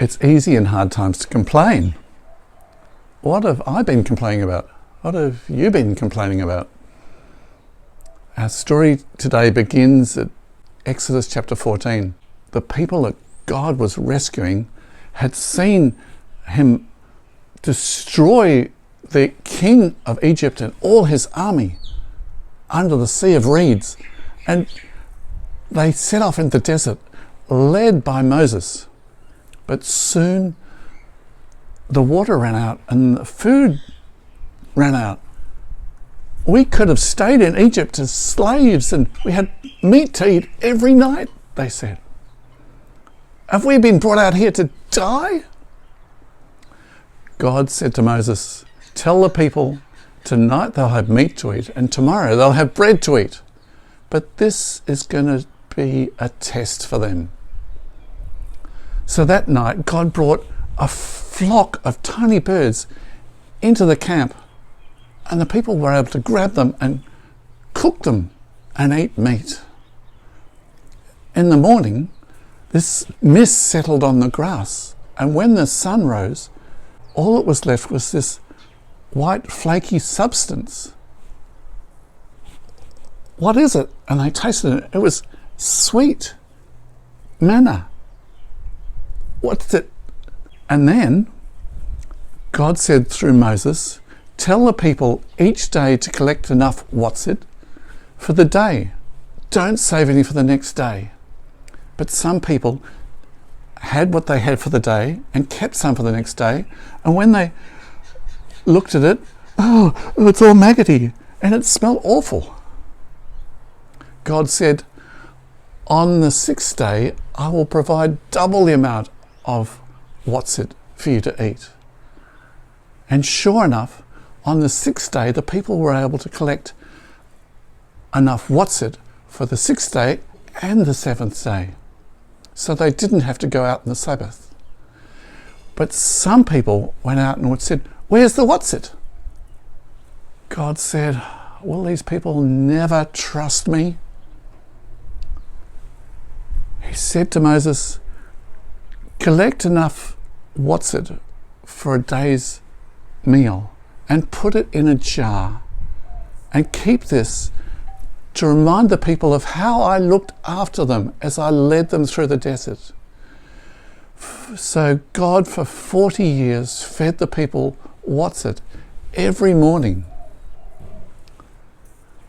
It's easy in hard times to complain. What have I been complaining about? What have you been complaining about? Our story today begins at Exodus chapter 14. The people that God was rescuing had seen him destroy the king of Egypt and all his army under the Sea of Reeds. And they set off into the desert, led by Moses. But soon the water ran out and the food ran out. We could have stayed in Egypt as slaves and we had meat to eat every night, they said. Have we been brought out here to die? God said to Moses, tell the people, tonight they'll have meat to eat and tomorrow they'll have bread to eat. But this is going to be a test for them. So that night, God brought a flock of tiny birds into the camp, and the people were able to grab them and cook them and eat meat. In the morning, this mist settled on the grass, and when the sun rose, all that was left was this white flaky substance. What is it? And they tasted it. It was sweet manna. What's it? And then God said through Moses, tell the people each day to collect enough for the day. Don't save any for the next day. But some people had what they had for the day and kept some for the next day. And when they looked at it, it's all maggoty and it smelled awful. God said, on the sixth day, I will provide double the amount of for you to eat. And sure enough, on the sixth day, the people were able to collect enough for the sixth day and the seventh day. So they didn't have to go out on the Sabbath. But some people went out and said, where's the God said, will these people never trust me? He said to Moses, collect enough for a day's meal and put it in a jar and keep this to remind the people of how I looked after them as I led them through the desert. So God for 40 years fed the people every morning.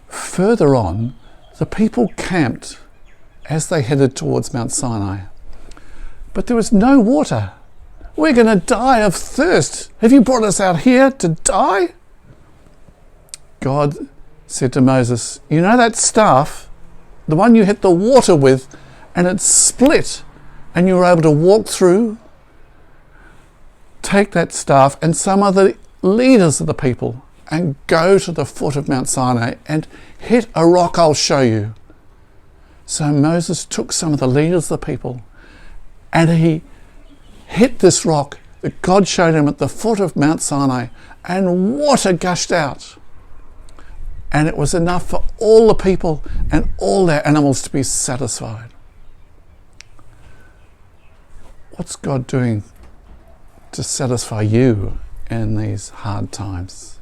Further on, the people camped as they headed towards Mount Sinai. But there was no water. We're going to die of thirst. Have you brought us out here to die? God said to Moses, you know that staff, the one you hit the water with and it split and you were able to walk through? Take that staff and some of the leaders of the people and go to the foot of Mount Sinai and hit a rock I'll show you. So Moses took some of the leaders of the people and he hit this rock that God showed him at the foot of Mount Sinai, and water gushed out. And it was enough for all the people and all their animals to be satisfied. What's God doing to satisfy you in these hard times?